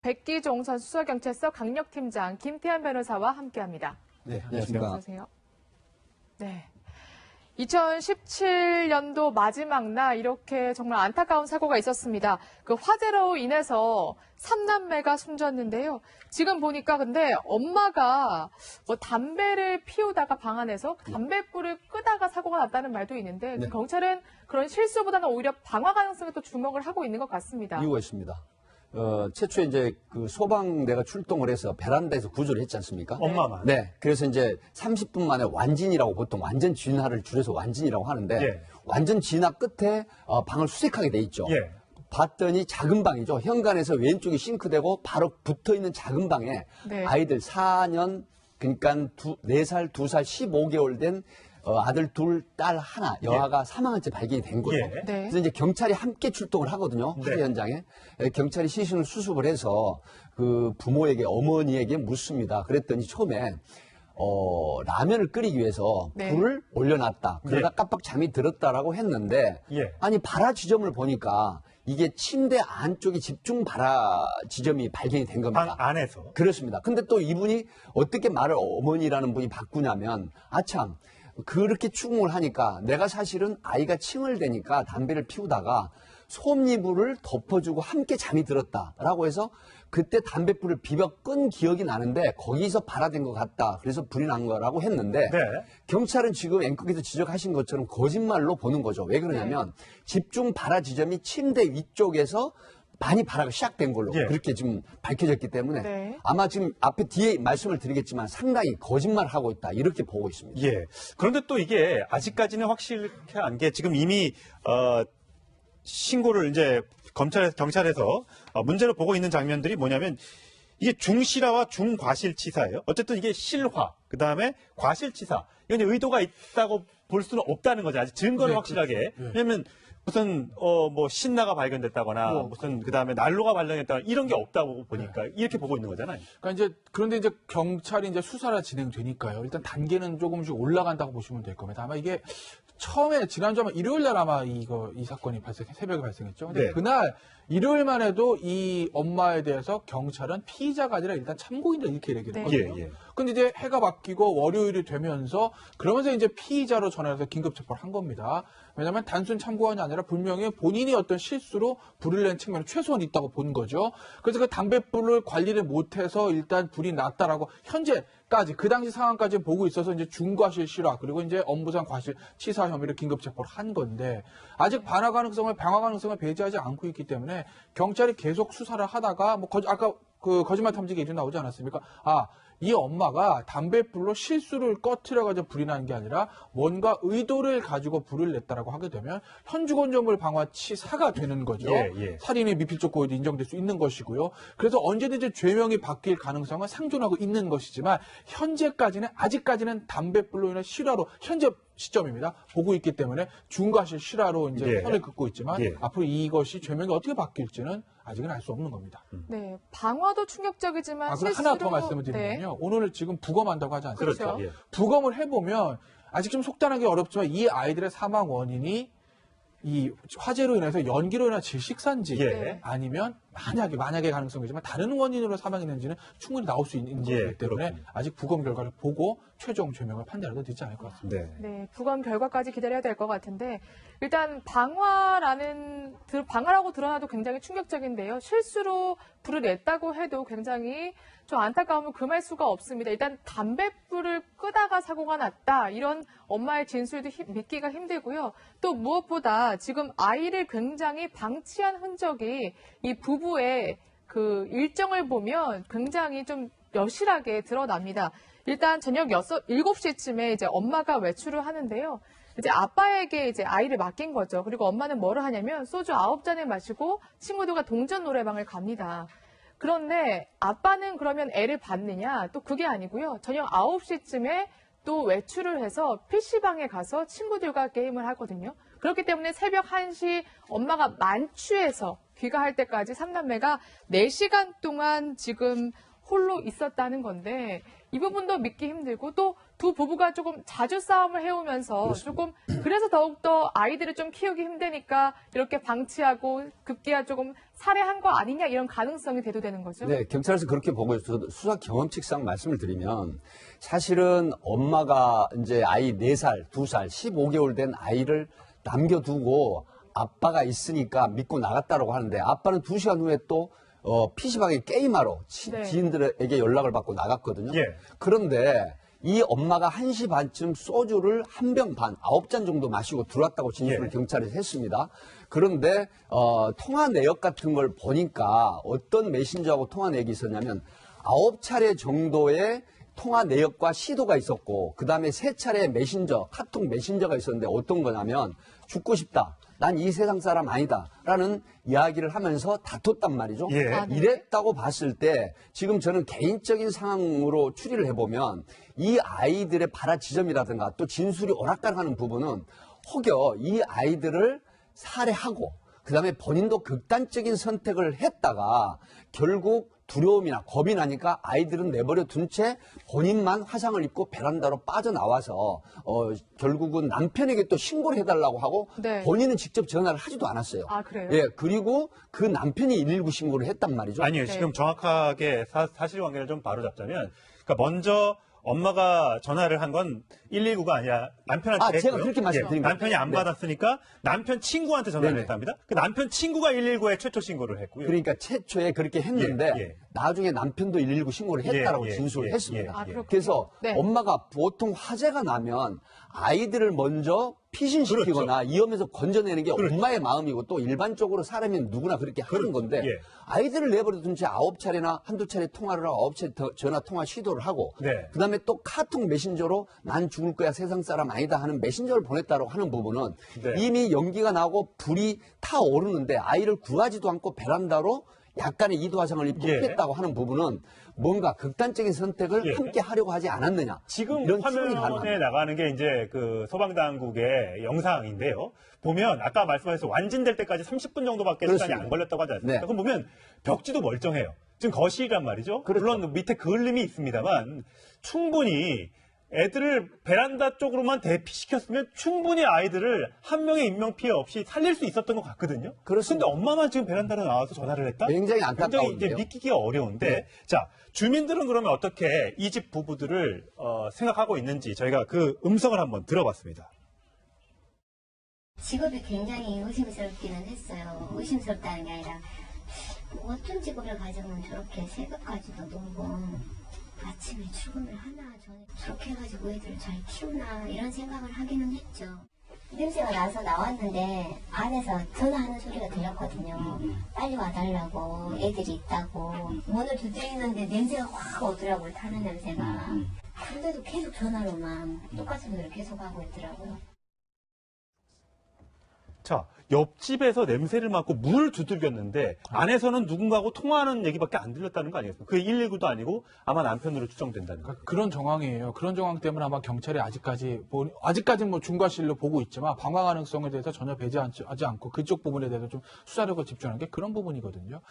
백기종선 수서경찰서 강력팀장 김태현 변호사와 함께합니다. 네, 안녕하십니까. 안녕하세요. 네. 2017년도 마지막 날 이렇게 정말 안타까운 사고가 있었습니다. 그 화재로 인해서 3남매가 숨졌는데요. 지금 보니까 근데 엄마가 뭐 담배를 피우다가 방 안에서 담배불을 끄다가 사고가 났다는 말도 있는데 네. 경찰은 그런 실수보다는 오히려 방화 가능성에 또 주목을 하고 있는 것 같습니다. 이유가 있습니다. 최초에 이제 그 소방대가 출동을 해서 베란다에서 구조를 했지 않습니까? 엄마만. 네. 그래서 이제 30분 만에 완진이라고 보통 완전 진화를 줄여서 완진이라고 하는데 예. 완전 진화 끝에 방을 수색하게 돼 있죠. 예. 봤더니 작은 방이죠. 현관에서 왼쪽이 싱크대고 바로 붙어 있는 작은 방에 네. 아이들 4년 그러니까 4살, 2살, 15개월 된 아들 둘, 딸 하나, 여아가 사망한 채 발견이 된 거죠. 예. 네. 그래서 이제 경찰이 함께 출동을 하거든요. 화재 네. 현장에. 경찰이 시신을 수습을 해서 그 부모에게, 어머니에게 묻습니다. 그랬더니 처음에 라면을 끓이기 위해서 네. 불을 올려놨다. 그러다 예. 깜빡 잠이 들었다라고 했는데 예. 아니 발화 지점을 보니까 이게 침대 안쪽에 집중 발화 지점이 발견이 된 겁니다. 방 안에서. 그렇습니다. 근데 또 이분이 어떻게 말을 어머니라는 분이 바꾸냐면 아참 그렇게 추궁을 하니까 내가 사실은 아이가 칭얼대니까 담배를 피우다가 솜이불을 덮어주고 함께 잠이 들었다라고 해서 그때 담배불을 비벼 끈 기억이 나는데 거기서 발화된 것 같다. 그래서 불이 난 거라고 했는데 네. 경찰은 지금 앵커께서 지적하신 것처럼 거짓말로 보는 거죠. 왜 그러냐면 집중 발화 지점이 침대 위쪽에서 많이 발화가 시작된 걸로 예. 그렇게 지금 밝혀졌기 때문에 네. 아마 지금 앞에 뒤에 말씀을 드리겠지만 상당히 거짓말을 하고 있다 이렇게 보고 있습니다. 예. 그런데 또 이게 아직까지는 확실한 게 지금 이미 신고를 이제 경찰에서 문제로 보고 있는 장면들이 뭐냐면 이게 중실화와 중과실치사예요. 어쨌든 이게 실화, 그 다음에 과실치사. 이건 의도가 있다고 볼 수는 없다는 거죠. 아직 증거를 확실하게. 왜냐면 무슨 뭐 신나가 발견됐다거나 무슨 그 다음에 난로가 발견됐다거나 이런 게 없다고 보니까 이렇게 보고 있는 거잖아요. 그러니까 이제 그런데 이제 경찰이 이제 수사가 진행되니까요. 일단 단계는 조금씩 올라간다고 보시면 될 겁니다. 아마 이게 처음에 지난주 아마 일요일 날 아마 이 사건이 새벽에 발생했죠. 근데 네. 그날 일요일만 해도 이 엄마에 대해서 경찰은 피의자가 아니라 일단 참고인다 이렇게 얘기를 했거든요. 예, 예. 근데 이제 해가 바뀌고 월요일이 되면서 그러면서 이제 피의자로 전화해서 긴급 체포를 한 겁니다. 왜냐하면 단순 참고인이 아니라 분명히 본인이 어떤 실수로 불을 낸 측면이 최소한 있다고 본 거죠. 그래서 그 담뱃불을 관리를 못해서 일단 불이 났다라고 현재까지 그 당시 상황까지 보고 있어서 이제 중과실 실화 그리고 이제 업무상 과실 치사 혐의를 긴급 체포를 한 건데 아직 방화 가능성을 배제하지 않고 있기 때문에 경찰이 계속 수사를 하다가 뭐 아까 그 거짓말 탐지기 얘기 나오지 않았습니까? 이 엄마가 담뱃불로 실수를 꺼트려가지고 불이 난 게 아니라 뭔가 의도를 가지고 불을 냈다라고 하게 되면 현주건조물 방화치사가 되는 거죠. 예, 예. 살인의 미필적 고의도 인정될 수 있는 것이고요. 그래서 언제든지 죄명이 바뀔 가능성은 상존하고 있는 것이지만 아직까지는 담뱃불로 인한 실화로 현재 시점입니다. 보고 있기 때문에 중과실 실화로 이제 예. 선을 긋고 있지만 예. 앞으로 이것이 죄명이 어떻게 바뀔지는 아직은 알 수 없는 겁니다. 네, 방화도 충격적이지만 그리고 실수로 하나 더 말씀을 드리면요. 오늘 지금 부검한다고 하지 않습니까? 그렇죠. 예. 부검을 해보면 아직 좀 속단하기 어렵지만 이 아이들의 사망 원인이 이 화재로 인해서 연기로 인한 질식사인지 예. 아니면 만약에 가능성이지만 다른 원인으로 사망했는지는 충분히 나올 수 있는 예, 거기 때문에 그렇군요. 아직 부검 결과를 보고 최종 죄명을 판단하도 늦지 않을 것 같습니다. 네. 네, 부검 결과까지 기다려야 될 것 같은데 일단 방화라고 드러나도 굉장히 충격적인데요. 실수로 불을 냈다고 해도 굉장히 좀 안타까움을 금할 수가 없습니다. 일단 담뱃불을 끄다가 사고가 났다. 이런 엄마의 진술도 믿기가 힘들고요. 또 무엇보다 지금 아이를 굉장히 방치한 흔적이 이 부부의 그 일정을 보면 굉장히 좀 여실하게 드러납니다. 일단 저녁 7시쯤에 이제 엄마가 외출을 하는데요. 이제 아빠에게 이제 아이를 맡긴 거죠. 그리고 엄마는 뭐를 하냐면 소주 9잔을 마시고 친구들과 동전 노래방을 갑니다. 그런데 아빠는 그러면 애를 봤느냐? 또 그게 아니고요. 저녁 9시쯤에 또 외출을 해서 PC방에 가서 친구들과 게임을 하거든요. 그렇기 때문에 새벽 1시 엄마가 만취해서 귀가할 때까지 3남매가 4시간 동안 지금 홀로 있었다는 건데 이 부분도 믿기 힘들고 또 두 부부가 조금 자주 싸움을 해오면서 조금 그래서 더욱더 아이들을 좀 키우기 힘드니까 이렇게 방치하고 급기야 조금 살해한 거 아니냐 이런 가능성이 대두되는 거죠. 네, 경찰에서 그렇게 보고 있어서 수사 경험칙상 말씀을 드리면 사실은 엄마가 이제 아이 4살, 2살, 15개월 된 아이를 남겨두고 아빠가 있으니까 믿고 나갔다라고 하는데 아빠는 2시간 후에 또 PC방에 게임하러 네. 지인들에게 연락을 받고 나갔거든요. 예. 그런데 이 엄마가 1시 반쯤 소주를 한 병 반, 9잔 정도 마시고 들어왔다고 진술을 예. 경찰에 했습니다. 그런데 통화 내역 같은 걸 보니까 어떤 메신저하고 통화 내역이 있었냐면 9차례 정도의 통화 내역과 시도가 있었고 그다음에 3차례 메신저, 카톡 메신저가 있었는데 어떤 거냐면 죽고 싶다. 난 이 세상 사람 아니다. 라는 이야기를 하면서 다퉜단 말이죠. 예. 아, 네. 이랬다고 봤을 때 지금 저는 개인적인 상황으로 추리를 해보면 이 아이들의 발화 지점이라든가 또 진술이 오락가락하는 부분은 혹여 이 아이들을 살해하고 그다음에 본인도 극단적인 선택을 했다가 결국 두려움이나 겁이 나니까 아이들은 내버려 둔 채 본인만 화상을 입고 베란다로 빠져나와서 결국은 남편에게 또 신고를 해달라고 하고 네. 본인은 직접 전화를 하지도 않았어요. 아, 그래요? 예, 그리고 그 남편이 119 신고를 했단 말이죠. 아니요, 네. 지금 정확하게 사실관계를 좀 바로잡자면, 그러니까 먼저 엄마가 전화를 한 건 119가 아니라 남편한테 아, 제가 했고요. 그렇게 말씀드린 거예요. 남편이 안 네. 받았으니까 남편 친구한테 전화를 네네. 했답니다. 그 남편 친구가 119에 최초 신고를 했고요. 그러니까 최초에 그렇게 했는데 예, 예. 나중에 남편도 119 신고를 했다라고 예, 예, 진술을 예, 했습니다. 예, 아, 그렇군요. 그래서 네. 엄마가 보통 화재가 나면 아이들을 먼저 피신시키거나 위험에서 건져내는 게 그렇죠. 엄마의 마음이고 또 일반적으로 사람이 누구나 그렇게 하는 그렇죠. 건데 예. 아이들을 내버려둔 채 9차례나 한두 차례 통화를 하고 9차례 전화 통화 시도를 하고 네. 그다음에 또 카톡 메신저로 난 죽을 거야 세상 사람 아니다 하는 메신저를 보냈다고 하는 부분은 네. 이미 연기가 나고 불이 타오르는데 아이를 구하지도 않고 베란다로 약간의 이도 화상을 입고 예. 피했다고 하는 부분은 뭔가 극단적인 선택을 예. 함께 하려고 하지 않았느냐. 지금 이런 추론이 화면에 가능합니다. 나가는 게 이제 그 소방당국의 영상인데요. 보면 아까 말씀하신 완진될 때까지 30분 정도밖에 시간이 그렇습니다. 안 걸렸다고 하지 않습니까? 네. 그럼 보면 벽지도 멀쩡해요. 지금 거실이란 말이죠. 그렇죠. 물론 밑에 그을림이 있습니다만 충분히 애들을 베란다 쪽으로만 대피시켰으면 충분히 아이들을 한 명의 인명 피해 없이 살릴 수 있었던 것 같거든요. 그렇습니다. 근데 엄마만 지금 베란다로 나와서 전화를 했다? 굉장히 굉장히 안타까운데요. 이제 믿기기가 어려운데, 네. 자, 주민들은 그러면 어떻게 이 집 부부들을 생각하고 있는지 저희가 그 음성을 한번 들어봤습니다. 직업이 굉장히 의심스럽기는 했어요. 의심스럽다는 게 아니라 뭐 어떤 직업을 가지면 저렇게 새벽까지도 놀고 아침에 출근을 하나 저는 저렇게 해가지고 애들을 잘 키우나 이런 생각을 하기는 했죠. 냄새가 나서 나왔는데 안에서 전화하는 소리가 들렸거든요. 빨리 와달라고 애들이 있다고 문을 두드리는데 냄새가 확 오더라고요. 타는 냄새가. 근데도 계속 전화로만 똑같은 소리를 계속 하고 있더라고요. 자, 옆집에서 냄새를 맡고 문을 두들겼는데 안에서는 누군가하고 통화하는 얘기밖에 안 들렸다는 거 아니겠습니까? 그게 119도 아니고 아마 남편으로 추정된다는 거. 그런 정황이에요. 그런 정황 때문에 아마 경찰이 아직까지는 뭐 중과실로 보고 있지만 방화 가능성에 대해서 전혀 배제하지 않고 그쪽 부분에 대해서 좀 수사력을 집중하는 게 그런 부분이거든요.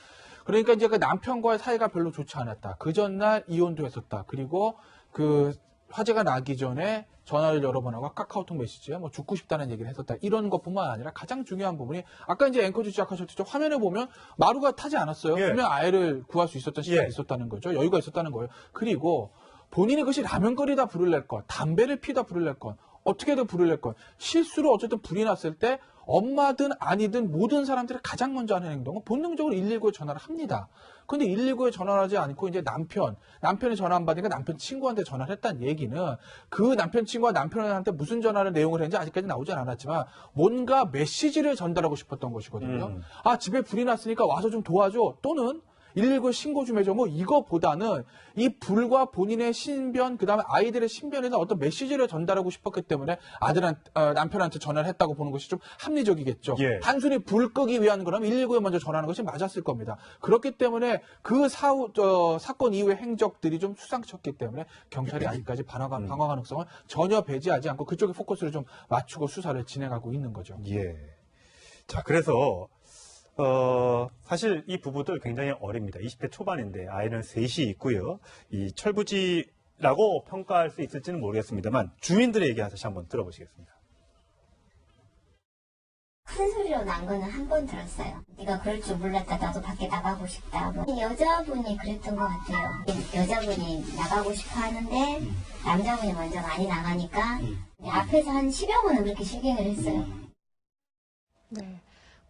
그러니까 이제 그 남편과의 사이가 별로 좋지 않았다. 그 전날 이혼도 했었다. 그리고 그 화재가 나기 전에 전화를 여러 번 하고 카카오톡 메시지에 뭐 죽고 싶다는 얘기를 했었다. 이런 것뿐만 아니라 가장 중요한 부분이 아까 이제 앵커즈 시작하셨죠. 화면에 보면 마루가 타지 않았어요. 예. 분명 아이를 구할 수 있었던 시간이 예. 있었다는 거죠. 여유가 있었다는 거예요. 그리고 본인이 그것이 라면 끓이다 불을 낼 건, 담배를 피다 불을 낼 건, 어떻게든 불을 낼 건, 실수로 어쨌든 불이 났을 때 엄마든 아니든 모든 사람들이 가장 먼저 하는 행동은 본능적으로 119에 전화를 합니다. 근데 119에 전화를 하지 않고 이제 남편이 전화 안 받으니까 남편 친구한테 전화를 했다는 얘기는 그 남편 친구가 남편한테 무슨 전화를 내용을 했는지 아직까지 나오진 않았지만 뭔가 메시지를 전달하고 싶었던 것이거든요. 아, 집에 불이 났으니까 와서 좀 도와줘. 또는 119 신고 좀 해줘. 뭐 이거보다는 이 불과 본인의 신변, 그다음에 아이들의 신변에서 어떤 메시지를 전달하고 싶었기 때문에 남편한테 전화를 했다고 보는 것이 좀 합리적이겠죠. 예. 단순히 불 끄기 위한 거라면 119에 먼저 전화하는 것이 맞았을 겁니다. 그렇기 때문에 그 사건 이후의 행적들이 좀 수상쳤기 때문에 경찰이 아직까지 방화 가능성을 전혀 배제하지 않고 그쪽에 포커스를 좀 맞추고 수사를 진행하고 있는 거죠. 예. 자, 그래서 사실 이 부부들 굉장히 어립니다. 20대 초반인데 아이는 셋이 있고요. 이 철부지라고 평가할 수 있을지는 모르겠습니다만 주민들의 얘기 다시 한번 들어보시겠습니다. 큰 소리로 난 거는 한 번 들었어요. 네가 그럴 줄 몰랐다. 나도 밖에 나가고 싶다. 뭐. 여자분이 그랬던 것 같아요. 여자분이 나가고 싶어 하는데 남자분이 먼저 많이 나가니까 앞에서 한 10여 번은 그렇게 실갱을 했어요. 네.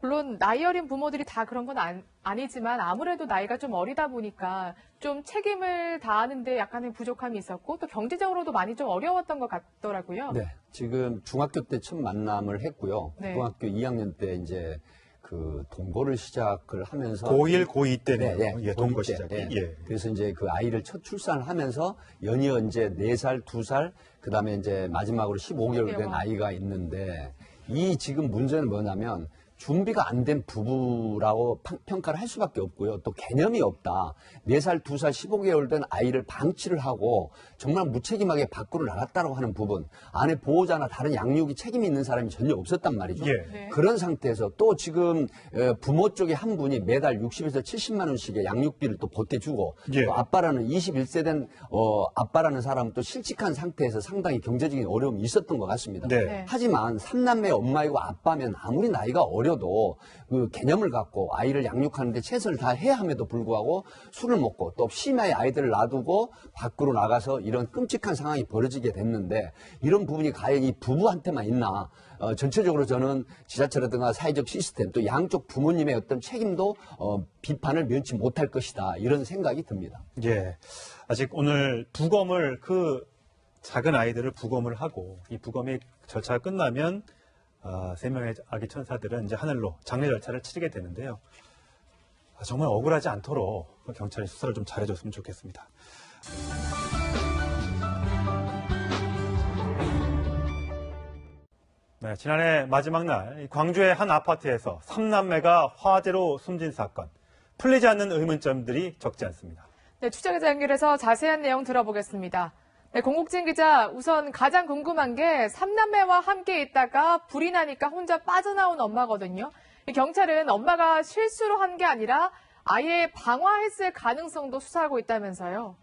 물론 나이 어린 부모들이 다 그런 건 아니지만 아무래도 나이가 좀 어리다 보니까 좀 책임을 다하는데 약간의 부족함이 있었고 또 경제적으로도 많이 좀 어려웠던 것 같더라고요. 네, 지금 중학교 때 첫 만남을 했고요. 네. 고등학교 2학년 때 이제 그 동거를 시작을 하면서 고1, 고2 때네요. 네, 예, 동거 고1 때, 시작이. 예. 예. 그래서 이제 그 아이를 첫 출산을 하면서 연이어 이제 4살, 2살, 그 다음에 이제 마지막으로 15개월 된 아이가 있는데 이 지금 문제는 뭐냐면 준비가 안 된 부부라고 평가를 할 수밖에 없고요. 또 개념이 없다. 4살, 2살, 15개월 된 아이를 방치를 하고 정말 무책임하게 밖으로 나갔다고 하는 부분. 안에 보호자나 다른 양육이 책임이 있는 사람이 전혀 없었단 말이죠. 예. 네. 그런 상태에서 또 지금 부모 쪽에 한 분이 매달 60에서 70만 원씩의 양육비를 또 보태주고 예. 또 아빠라는 21세 된 아빠라는 사람은 또 실직한 상태에서 상당히 경제적인 어려움이 있었던 것 같습니다. 네. 네. 하지만 3남매 엄마이고 아빠면 아무리 나이가 어려도 그 개념을 갖고 아이를 양육하는데 최선을 다해야 함에도 불구하고 술을 먹고 또 심야에 아이들을 놔두고 밖으로 나가서 이런 끔찍한 상황이 벌어지게 됐는데 이런 부분이 과연 이 부부한테만 있나? 전체적으로 저는 지자체라든가 사회적 시스템 또 양쪽 부모님의 어떤 책임도 비판을 면치 못할 것이다 이런 생각이 듭니다. 예. 아직 오늘 부검을 작은 아이들을 부검을 하고 이 부검이 절차가 끝나면 3명의 아기 천사들은 이제 하늘로 장례 절차를 치르게 되는데요. 정말 억울하지 않도록 경찰이 수사를 좀 잘해줬으면 좋겠습니다. 네, 지난해 마지막 날 광주의 한 아파트에서 3남매가 화재로 숨진 사건. 풀리지 않는 의문점들이 적지 않습니다. 네, 취재기자 연결해서 자세한 내용 들어보겠습니다. 네, 공국진 기자, 우선 가장 궁금한 게 3남매와 함께 있다가 불이 나니까 혼자 빠져나온 엄마거든요. 경찰은 엄마가 실수로 한 게 아니라 아예 방화했을 가능성도 수사하고 있다면서요.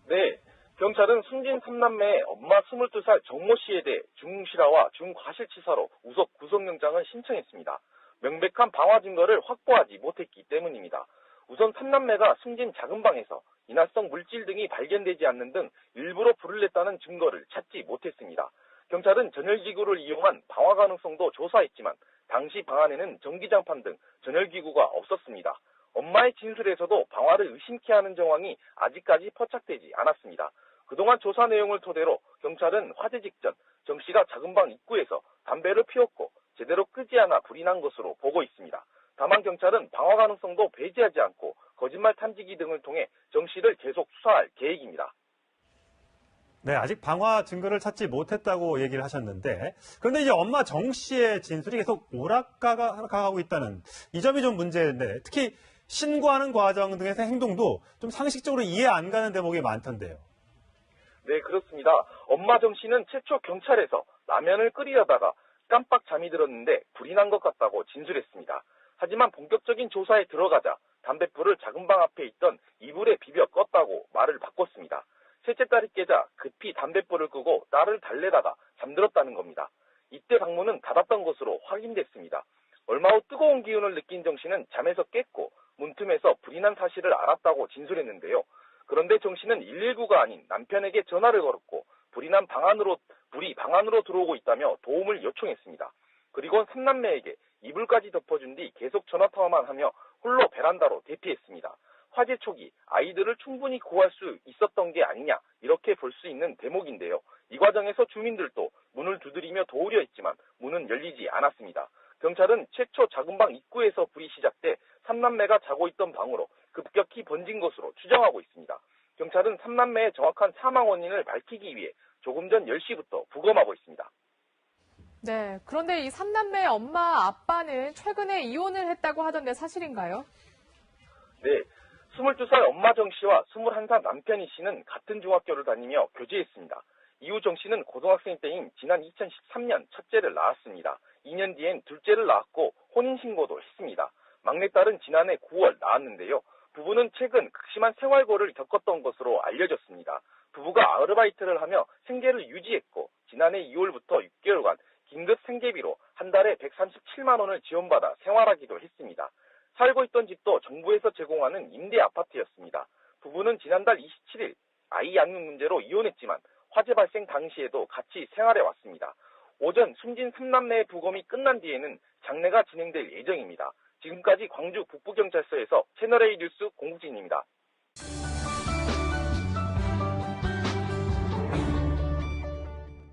네, 경찰은 숨진 3남매의 엄마 22살 정모 씨에 대해 중실화와 중과실치사로 우속 구속영장을 신청했습니다. 명백한 방화 증거를 확보하지 못했기 때문입니다. 우선 3남매가 숨진 작은 방에서 인화성 물질 등이 발견되지 않는 등 일부러 불을 냈다는 증거를 찾지 못했습니다. 경찰은 전열기구를 이용한 방화 가능성도 조사했지만 당시 방 안에는 전기장판 등 전열기구가 없었습니다. 엄마의 진술에서도 방화를 의심케 하는 정황이 아직까지 포착되지 않았습니다. 그동안 조사 내용을 토대로 경찰은 화재 직전 정 씨가 작은 방 입구에서 담배를 피웠고 제대로 끄지 않아 불이 난 것으로 보고 있습니다. 다만 경찰은 방화 가능성도 배제하지 않고 거짓말 탐지기 등을 통해 정 씨를 계속 수사할 계획입니다. 네, 아직 방화 증거를 찾지 못했다고 얘기를 하셨는데, 그런데 이제 엄마 정 씨의 진술이 계속 오락가고 있다는 이 점이 좀 문제인데, 특히 신고하는 과정 등에서 행동도 좀 상식적으로 이해 안 가는 대목이 많던데요. 네, 그렇습니다. 엄마 정 씨는 최초 경찰에서 라면을 끓이려다가 깜빡 잠이 들었는데 불이 난 것 같다고 진술했습니다. 하지만 본격적인 조사에 들어가자 담뱃불을 작은 방 앞에 있던 이불에 비벼 껐다고 말을 바꿨습니다. 셋째 딸이 깨자 급히 담뱃불을 끄고 딸을 달래다가 잠들었다는 겁니다. 이때 방문은 닫았던 것으로 확인됐습니다. 얼마 후 뜨거운 기운을 느낀 정 씨는 잠에서 깼고 문틈에서 불이 난 사실을 알았다고 진술했는데요. 그런데 정 씨는 119가 아닌 남편에게 전화를 걸었고 불이 방 안으로 들어오고 있다며 도움을 요청했습니다. 그리고 3남매에게 이불까지 덮어준 뒤 계속 전화통화만 하며 홀로 베란다로 대피했습니다. 화재 초기 아이들을 충분히 구할 수 있었던 게 아니냐 이렇게 볼 수 있는 대목인데요. 이 과정에서 주민들도 문을 두드리며 도우려 했지만 문은 열리지 않았습니다. 경찰은 최초 작은 방 입구에서 불이 시작돼 3남매가 자고 있던 방으로 급격히 번진 것으로 추정하고 있습니다. 경찰은 3남매의 정확한 사망 원인을 밝히기 위해 조금 전 10시부터 부검하고 있습니다. 네, 그런데 이 3남매 엄마 아빠는 최근에 이혼을 했다고 하던데 사실인가요? 네, 22살 엄마 정 씨와 21살 남편 이 씨는 같은 중학교를 다니며 교제했습니다. 이후 정 씨는 고등학생 때인 지난 2013년 첫째를 낳았습니다. 2년 뒤엔 둘째를 낳았고 혼인신고도 했습니다. 막내딸은 지난해 9월 낳았는데요. 부부는 최근 극심한 생활고를 겪었던 것으로 알려졌습니다. 부부가 아르바이트를 하며 생계를 유지했고 지난해 2월부터 6개월간 긴급 생계비로 한 달에 137만 원을 지원받아 생활하기도 했습니다. 살고 있던 집도 정부에서 제공하는 임대 아파트였습니다. 부부는 지난달 27일 아이 양육 문제로 이혼했지만 화재 발생 당시에도 같이 생활해 왔습니다. 오전 숨진 3남매의 부검이 끝난 뒤에는 장례가 진행될 예정입니다. 지금까지 광주 북부경찰서에서 채널A 뉴스 공국진입니다.